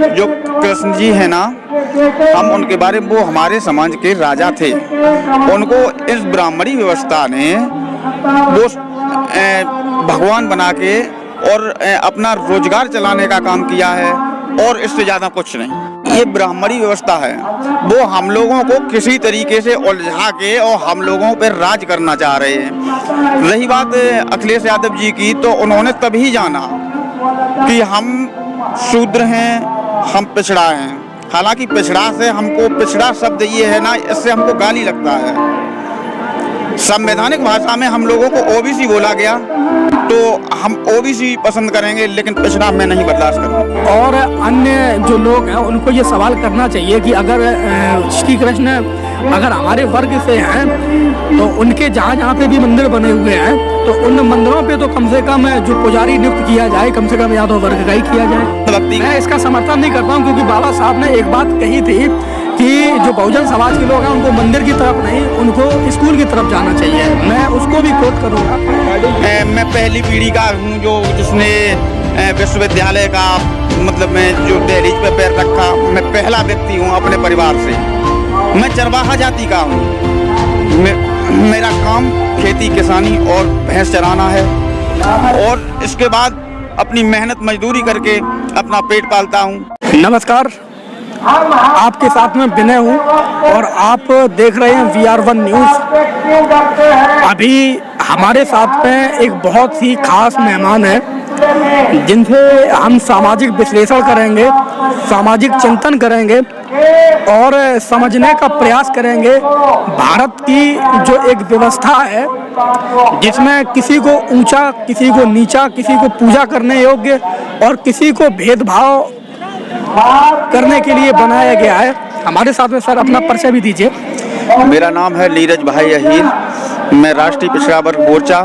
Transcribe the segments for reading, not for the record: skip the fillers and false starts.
जो कृष्ण जी है ना, हम उनके बारे में, वो हमारे समाज के राजा थे। उनको इस ब्राह्मणी व्यवस्था ने वो भगवान बना के और अपना रोजगार चलाने का काम किया है, और इससे ज्यादा कुछ नहीं। ये ब्राह्मणी व्यवस्था है, वो हम लोगों को किसी तरीके से उलझा के और हम लोगों पर राज करना चाह रहे हैं। रही बात अखिलेश यादव जी की, तो उन्होंने तभी जाना कि हम शूद्र हैं, हम पिछड़ा हैं। हालांकि पिछड़ा से हमको, पिछड़ा शब्द ये है ना, इससे हमको गाली लगता है। संवैधानिक भाषा में हम लोगों को ओबीसी बोला गया, तो हम ओबीसी पसंद करेंगे, लेकिन पिछड़ा मैं नहीं बर्दाश्त करूँगा। और अन्य जो लोग हैं उनको ये सवाल करना चाहिए कि अगर श्री कृष्ण अगर हमारे वर्ग से हैं, तो उनके जहाँ जहाँ पे भी मंदिर बने हुए हैं, तो उन मंदिरों पे तो कम से कम जो पुजारी नियुक्त किया जाए, कम से कम यादव वर्ग का ही किया जाए। मैं इसका समर्थन नहीं करता हूँ, क्योंकि बाबा साहब ने एक बात कही थी कि जो बहुजन समाज के लोग हैं उनको मंदिर की तरफ नहीं, उनको स्कूल की तरफ जाना चाहिए। मैं उसको भी कोट करूँगा। मैं पहली पीढ़ी का हूँ जो जिसने विश्वविद्यालय का, मतलब मैं जो दहलीज पे पैर रखा, मैं पहला व्यक्ति हूँ अपने परिवार से। मैं चरवाहा जाति का हूँ। मेरा काम खेती किसानी और भैंस चराना है, और इसके बाद अपनी मेहनत मजदूरी करके अपना पेट पालता हूँ। नमस्कार, आपके साथ में विनय हूँ और आप देख रहे हैं VR1 न्यूज़। अभी हमारे साथ में एक बहुत ही खास मेहमान है, जिनसे हम सामाजिक विश्लेषण करेंगे, सामाजिक चिंतन करेंगे और समझने का प्रयास करेंगे भारत की जो एक व्यवस्था है, जिसमें किसी को ऊंचा, किसी को नीचा, किसी को पूजा करने योग्य और किसी को भेदभाव करने के लिए बनाया गया है। हमारे साथ में सर अपना परिचय भी दीजिए। मेरा नाम है नीरज भाई अहीर, मैं राष्ट्रीय पिछड़ा वर्ग मोर्चा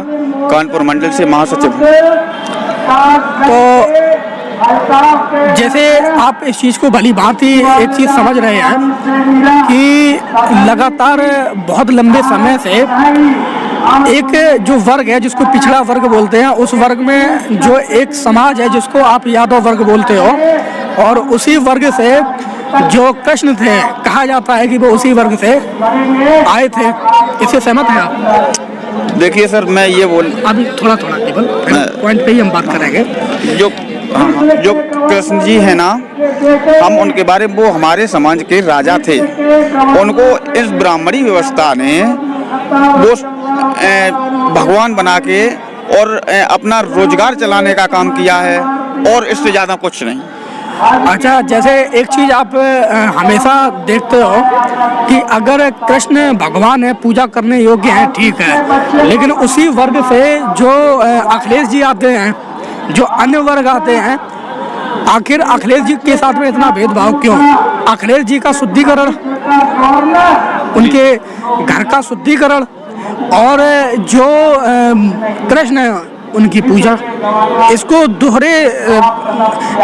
कानपुर मंडल से महासचिव हूँ। तो जैसे आप इस चीज़ को भली भांति एक चीज़ समझ रहे हैं कि लगातार बहुत लंबे समय से एक जो वर्ग है जिसको पिछड़ा वर्ग बोलते हैं, उस वर्ग में जो एक समाज है जिसको आप यादव वर्ग बोलते हो, और उसी वर्ग से जो कृष्ण थे, कहा जाता है कि वो उसी वर्ग से आए थे। इससे सहमत हैं आप? देखिए सर, मैं ये अभी थोड़ा केवल पॉइंट पे ही हम बात करेंगे। जो कृष्ण जी है ना, हम उनके बारे में, वो हमारे समाज के राजा थे। उनको इस ब्राह्मणी व्यवस्था ने वो भगवान बना के और अपना रोजगार चलाने का काम किया है, और इससे ज्यादा कुछ नहीं। अच्छा, जैसे एक चीज आप हमेशा देखते हो कि अगर कृष्ण भगवान है, पूजा करने योग्य है, ठीक है, लेकिन उसी वर्ग से जो अखिलेश जी आते हैं, जो अन्य वर्ग आते हैं, आखिर अखिलेश जी के साथ में इतना भेदभाव क्यों? अखिलेश जी का शुद्धिकरण, उनके घर का शुद्धिकरण, और जो कृष्ण है उनकी पूजा, इसको दोहरे,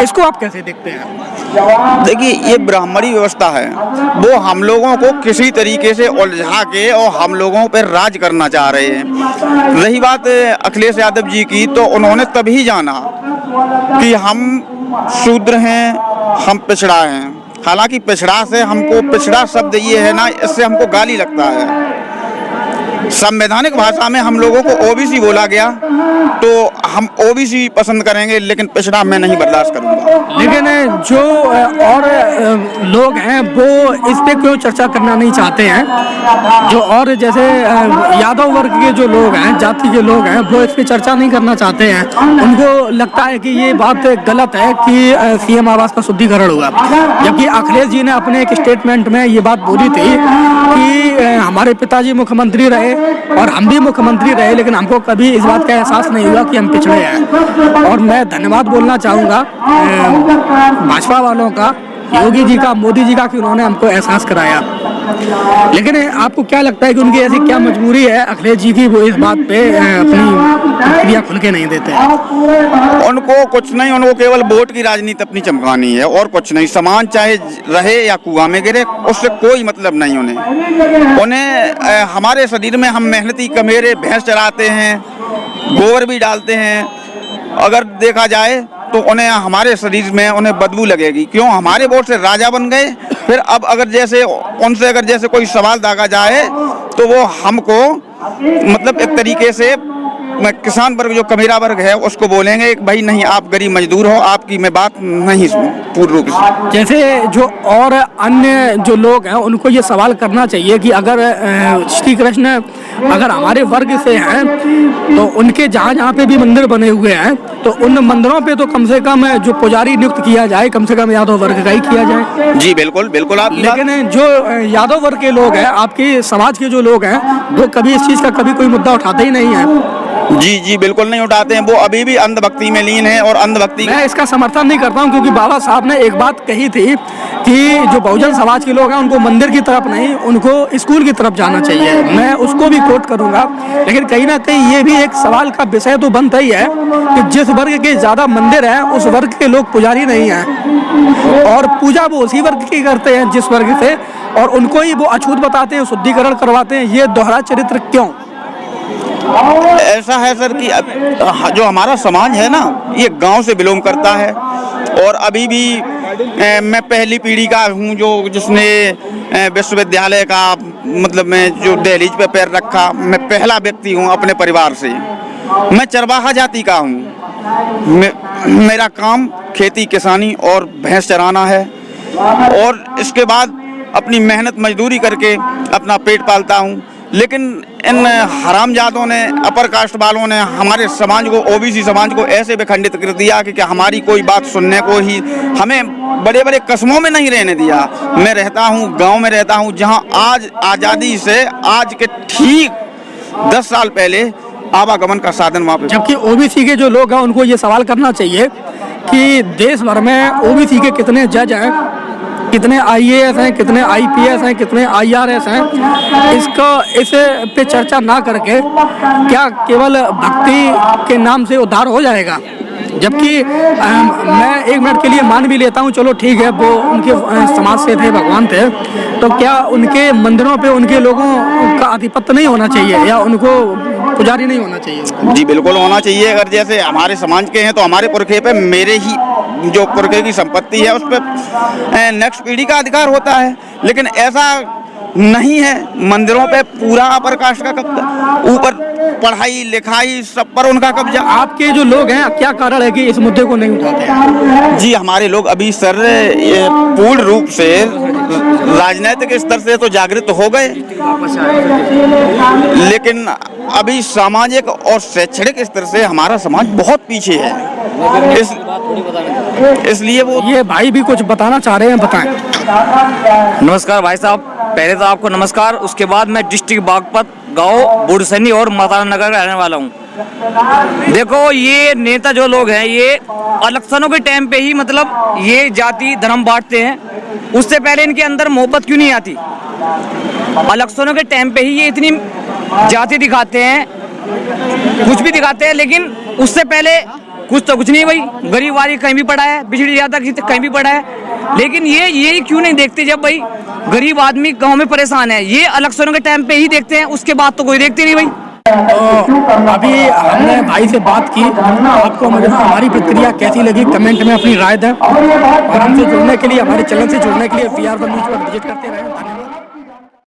इसको आप कैसे देखते हैं? देखिए, ये ब्राह्मणी व्यवस्था है, वो हम लोगों को किसी तरीके से उलझा के और हम लोगों पर राज करना चाह रहे हैं। रही बात अखिलेश यादव जी की, तो उन्होंने तभी जाना कि हम शूद्र हैं, हम पिछड़ा हैं। हालांकि पिछड़ा से हमको, पिछड़ा शब्द ये है ना, इससे हमको गाली लगता है। संवैधानिक भाषा में हम लोगों को ओबीसी बोला गया, तो हम ओबीसी पसंद करेंगे, लेकिन पिछड़ा मैं नहीं बर्दाश्त करूंगा। लेकिन जो और लोग हैं वो इस पे क्यों चर्चा करना नहीं चाहते हैं? जो और जैसे यादव वर्ग के जो लोग हैं, जाति के लोग हैं, वो इस पे चर्चा नहीं करना चाहते हैं। उनको लगता है कि ये बात गलत है कि सीएम आवास का शुद्धिकरण हुआ, जबकि अखिलेश जी ने अपने एक स्टेटमेंट में ये बात बोली थी कि हमारे पिताजी मुख्यमंत्री रहे और हम भी मुख्यमंत्री रहे, लेकिन हमको कभी इस बात का एहसास नहीं हुआ कि हम पिछड़े हैं। और मैं धन्यवाद बोलना चाहूँगा भाजपा वालों का, योगी जी का, मोदी जी का, कि उन्होंने हमको एहसास कराया। लेकिन आपको क्या लगता है कि उनकी ऐसी क्या मजबूरी है अखिलेश जी की, वो इस बात पे अपनी प्रतिक्रिया खुल के नहीं देते? उनको कुछ नहीं, उनको केवल वोट की राजनीति अपनी चमकानी है, और कुछ नहीं। सामान चाहे रहे या कुआं में गिरे, उससे कोई मतलब नहीं उन्हें। हमारे शरीर में हम मेहनती कमेरे भैंस चराते हैं, गोबर भी डालते हैं। अगर देखा जाए तो उन्हें हमारे शरीर में उन्हें बदबू लगेगी। क्यों? हमारे वोट से राजा बन गए, फिर अब अगर जैसे उनसे अगर जैसे कोई सवाल दागा जाए तो वो हमको मतलब एक तरीके से किसान वर्ग जो कमेरा वर्ग है उसको बोलेंगे कि भाई नहीं, आप गरीब मजदूर हो, आपकी मैं बात नहीं पूर्ण रूप से। जैसे जो और अन्य जो लोग हैं उनको ये सवाल करना चाहिए कि अगर श्री कृष्ण अगर हमारे वर्ग से हैं तो उनके जहाँ जहाँ पे भी मंदिर बने हुए हैं तो उन मंदिरों पे तो कम से कम जो पुजारी नियुक्त किया जाए, कम से कम यादव वर्ग का ही किया जाए। जी बिल्कुल बिल्कुल। आप लेकिन जो यादव वर्ग के लोग हैं, आपके समाज के जो लोग हैं, वो कभी इस चीज़ का कभी कोई मुद्दा उठाते ही नहीं है। जी जी बिल्कुल नहीं उठाते हैं। वो अभी भी अंधभक्ति में लीन है और अंधभक्ति। मैं इसका समर्थन नहीं करता हूं क्योंकि बाबा साहब ने एक बात कही थी कि जो बहुजन समाज के लोग हैं उनको मंदिर की तरफ नहीं, उनको स्कूल की तरफ जाना चाहिए। मैं उसको भी कोट करूंगा, लेकिन कहीं ना कहीं ये भी एक सवाल का विषय तो बनता ही है कि जिस वर्ग के ज़्यादा मंदिर हैं उस वर्ग के लोग पुजारी नहीं हैं और पूजा वो उसी वर्ग की करते हैं जिस वर्ग से, और उनको ही वो अछूत बताते हैं, शुद्धिकरण करवाते हैं। ये दोहरा चरित्र क्यों? ऐसा है सर कि जो हमारा समाज है ना, ये गांव से बिलोंग करता है और अभी भी मैं पहली पीढ़ी का हूँ जो जिसने विश्वविद्यालय का मतलब मैं जो दहलीज पे पैर रखा। मैं पहला व्यक्ति हूँ अपने परिवार से। मैं चरवाहा जाति का हूँ। मेरा काम खेती किसानी और भैंस चराना है और इसके बाद अपनी मेहनत मजदूरी करके अपना पेट पालता हूँ। लेकिन इन हरामजादों ने, अपर कास्ट वालों ने हमारे समाज को, ओबीसी समाज को ऐसे विखंडित कर दिया कि हमारी कोई बात सुनने को ही हमें बड़े बड़े कस्बों में नहीं रहने दिया। मैं रहता हूँ गांव में रहता हूँ जहां आज आज़ादी से आज के ठीक 10 साल पहले आवागमन का साधन वहाँ पे। जबकि ओबीसी के जो लोग हैं उनको ये सवाल करना चाहिए कि देश भर में ओबीसी के कितने जज हैं, कितने आईएएस हैं, कितने आईपीएस हैं, कितने आईआरएस हैं। इस पे चर्चा ना करके क्या केवल भक्ति के नाम से उद्धार हो जाएगा? जबकि मैं एक मिनट के लिए मान भी लेता हूँ, चलो ठीक है, वो उनके समाज से थे, भगवान थे, तो क्या उनके मंदिरों पे उनके लोगों का आधिपत्य नहीं होना चाहिए या उनको पुजारी नहीं होना चाहिए? जी बिल्कुल होना चाहिए। अगर जैसे हमारे समाज के हैं तो हमारे पुरखे पे, मेरे ही जो पुरखे की संपत्ति है उस पर नेक्स्ट पीढ़ी का अधिकार होता है। लेकिन ऐसा नहीं है। मंदिरों पे पूरा अपर कास्ट का कब्जा, ऊपर पढ़ाई लिखाई सब पर उनका कब्जा। आपके जो लोग हैं, क्या कारण है कि इस मुद्दे को नहीं उठाते हैं? जी हमारे लोग अभी सर पूर्ण रूप से राजनीतिक स्तर से तो जागृत हो गए, लेकिन अभी सामाजिक और शैक्षणिक स्तर से हमारा समाज बहुत पीछे है। इसलिए वो ये भाई भी कुछ बताना चाह रहे हैं, बताएं। नमस्कार भाई साहब, पहले तो आपको नमस्कार। उसके बाद मैं डिस्ट्रिक्ट बागपत, गांव बुढ़सनी और मातारा नगर का रहने वाला हूं। देखो ये नेता जो लोग हैं ये इलेक्शनों के टाइम पे ही मतलब ये जाति धर्म बांटते हैं। उससे पहले इनके अंदर मोहब्बत क्यों नहीं आती? इलेक्शनों के टाइम पे ही ये इतनी जाति दिखाते हैं, कुछ भी दिखाते हैं, लेकिन उससे पहले कुछ तो कुछ नहीं। भाई गरीब वाली कहीं भी पड़ा है, बिजली ज्यादा कहीं भी पड़ा है, लेकिन ये क्यों नहीं देखते जब भाई गरीब आदमी गांव में परेशान है? ये इलेक्शनों के टाइम पे ही देखते हैं, उसके बाद तो कोई देखते नहीं भाई। तो अभी हमने भाई से बात की, आपको हमारी प्रतिक्रिया कैसी लगी कमेंट में अपनी राय दें और हमसे जुड़ने के लिए, हमारे चैनल से जुड़ने के लिए VR1 न्यूज़ पर विजिट करते रहें।